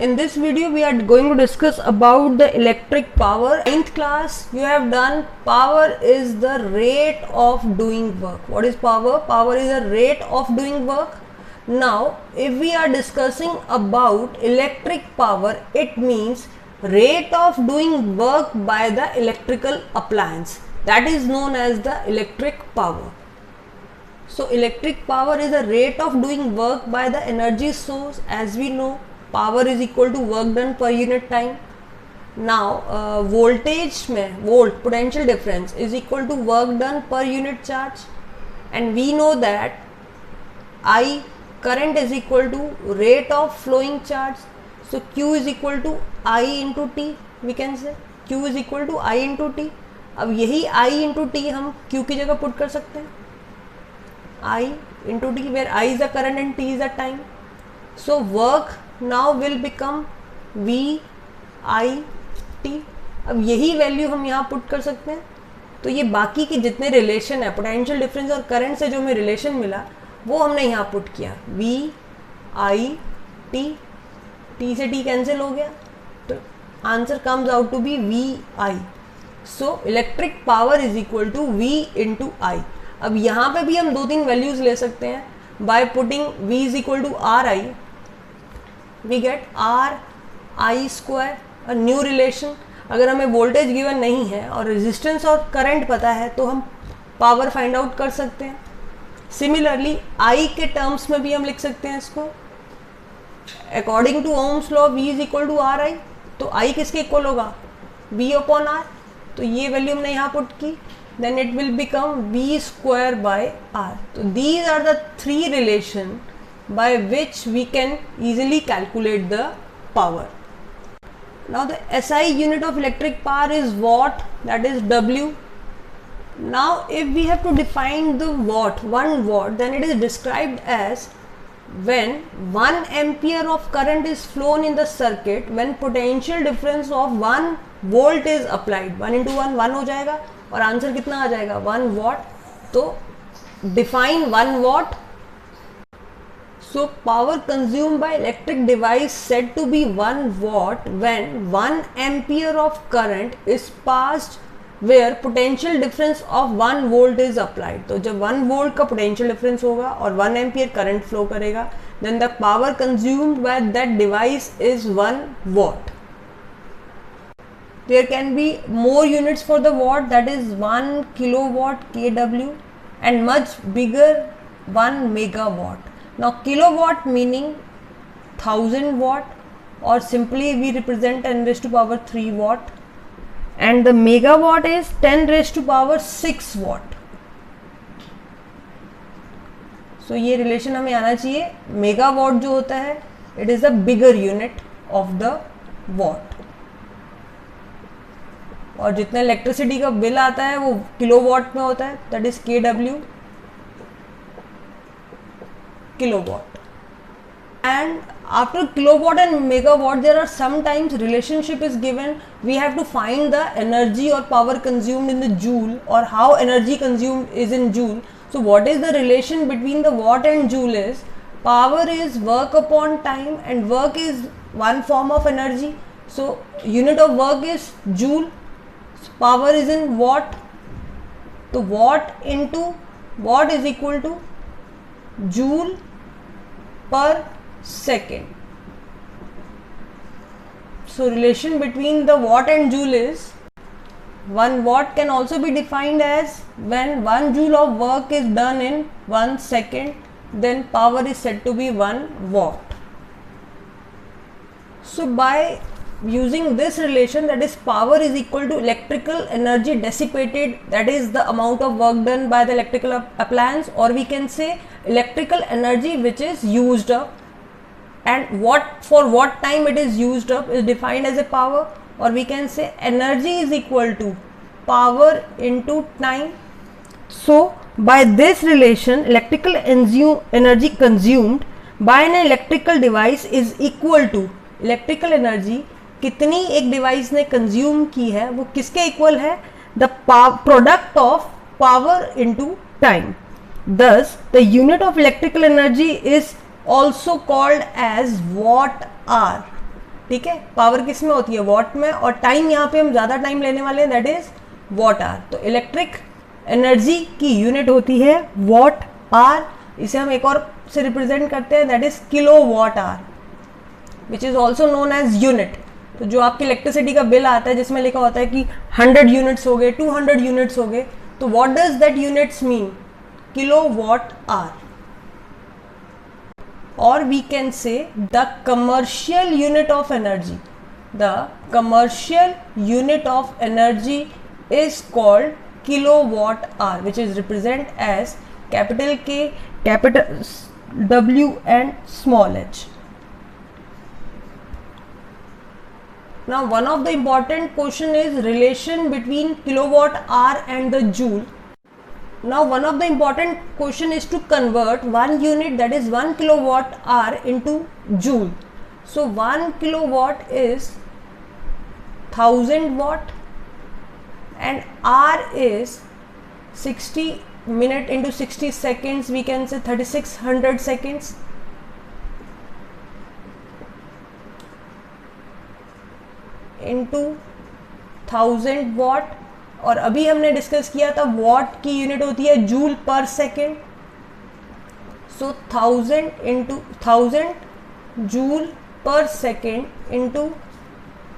In this video we are going to discuss about the electric power. 9th class you have done. Power is the rate of doing work. What is power? Power is the rate of doing work. Now if we are discussing about electric power, it means rate of doing work by the electrical appliance. That is known as the electric power. So electric power is the rate of doing work by the energy source. As we know, power is equal to work done per unit time. Now voltage में volt potential difference is equal to work done per unit charge, and we know that I current is equal to rate of flowing charge. So Q is equal to I into T. We can say Q is equal to I into T. अब यही I into T हम Q की जगह put कर सकते हैं. I into T, where I is the current and T is the time. So work now will become V I T. अब यही वैल्यू हम यहाँ पुट कर सकते हैं. तो ये बाकी के जितने रिलेशन है, पोटेंशियल डिफरेंस और करंट से जो हमें रिलेशन मिला वो हमने यहाँ पुट किया. V I T, T से T कैंसिल हो गया, तो answer comes out to be V I. So electric power is equal to V into I. अब यहाँ पे भी हम दो तीन वैल्यूज ले सकते हैं. By putting V is equal to R I, we get R I square, a new relation. अगर हमें वोल्टेज गिवन नहीं है और रेजिस्टेंस और करंट पता है तो हम पावर फाइंड आउट कर सकते हैं. सिमिलरली I के टर्म्स में भी हम लिख सकते हैं इसको. According to Ohm's law V is equal to R I, तो I किसके इक्वल होगा? V upon R. तो ये वैल्यू हमने यहाँ पुट की, then it will become V square by R. So these are the three relation by which we can easily calculate the power. Now the SI unit of electric power is watt, that is W. Now if we have to define the watt, 1 watt, then it is described as when 1 ampere of current is flown in the circuit when potential difference of 1 volt is applied. 1 into 1 1 हो जाएगा और answer कितना आ जाएगा? 1 watt. तो define 1 watt. So power consumed by electric device said to be 1 watt when 1 ampere of current is passed where potential difference of 1 volt is applied. तो जब 1 volt का potential difference होगा और 1 ampere current flow करेगा, then the power consumed by that device is 1 watt. There can be more units for the watt, that is 1 kilowatt kW, and much bigger 1 megawatt. Now kilowatt meaning 1000 watt, or simply we represent 10 raised to power 3 watt, and the megawatt is 10 raised to power 6 watt. So ये relation हमें आना चाहिए. Megawatt जो होता है it is the bigger unit of the what, और जितना electricity का बिल आता है वो किलोवाट में होता है, that is KW, kilowatt. And after kilowatt and megawatt there are sometimes relationship is given. We have to find the energy or power consumed in the joule, or how energy consumed is in joule. So what is the relation between the watt and joule is power is work upon time, and work is one form of energy. So unit of work is joule, so power is in watt. So watt into watt is equal to joule per second. So relation between the watt and joule is 1 watt can also be defined as when 1 joule of work is done in 1 second, then power is said to be 1 watt. So by using this relation, that is power is equal to electrical energy dissipated, that is the amount of work done by the electrical appliance, or we can say electrical energy which is used up, and what for what time it is used up is defined as a power, or we can say energy is equal to power into time. So by this relation, electrical energy consumed by an electrical device is equal to electrical energy कितनी एक device ने consume की है वो किसके equal है? The product of power into time. Thus the unit of electrical energy is also called as watt hour. ठीक है, पावर किस में होती है, वॉट में, और टाइम यहाँ पे हम ज़्यादा टाइम लेने वाले हैं, दैट इज वॉट आर। तो इलेक्ट्रिक एनर्जी की यूनिट होती है वॉट आर, इसे हम एक और से रिप्रेजेंट करते हैं, that is kilowatt hour, which is also known as unit. तो जो आपकी इलेक्ट्रिसिटी का बिल आता है जिसमें लिखा होता है कि 100 यूनिट्स हो गए, 200 यूनिट्स हो गए, तो what does that units mean, kilowatt hour. और we can say the commercial unit of energy, the commercial unit of energy is called kilowatt hour, which is represent as capital K, capital W and small h. Now one of the important question is relation between kilowatt hour and the joule. Now one of the important question is to convert one unit, that is 1 kilowatt hour, into joule. So 1 kilowatt is 1000 watt and hour is 60 minute into 60 seconds, we can say 3600 seconds. Into 1000 watt, और अभी हमने discuss किया था what की unit होती है joule पर second. सो 1000 joule पर सेकेंड इंटू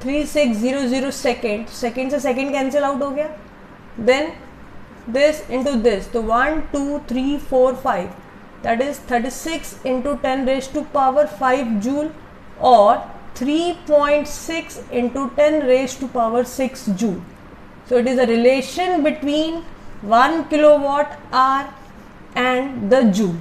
3600 सेकेंड, सेकेंड से सेकेंड कैंसिल आउट हो गया, देन this into this, तो 1 2 3 4 5, that is 36 into 10 raised to power 5 joule or 3.6 into 10 raised to power 6 joule. So it is a relation between 1 kilowatt hour and the joule.